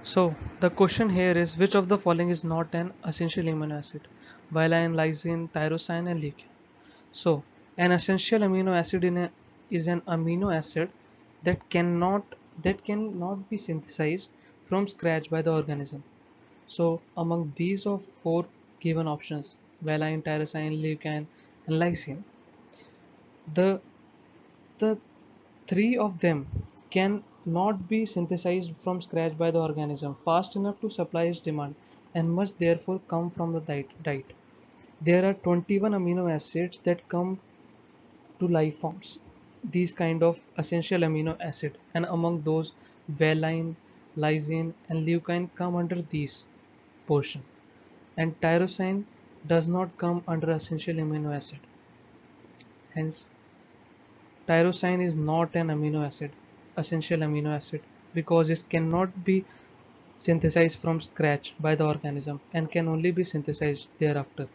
So the question here is, which of the following is not an essential amino acid? Valine, lysine, tyrosine, and leucine. So an essential amino acid is an amino acid that cannot be synthesized from scratch by the organism. So among these of four given options, valine, tyrosine, leucine, and lysine, the the three of them can not be synthesized from scratch by the organism fast enough to supply its demand and must therefore come from the diet. There are 21 amino acids that come to life forms, these kind of essential amino acid, and among those valine, lysine, and leucine come under these portion, and tyrosine does not come under essential amino acid. Hence, tyrosine is not an amino acid, essential amino acid, because it cannot be synthesized from scratch by the organism and can only be synthesized thereafter.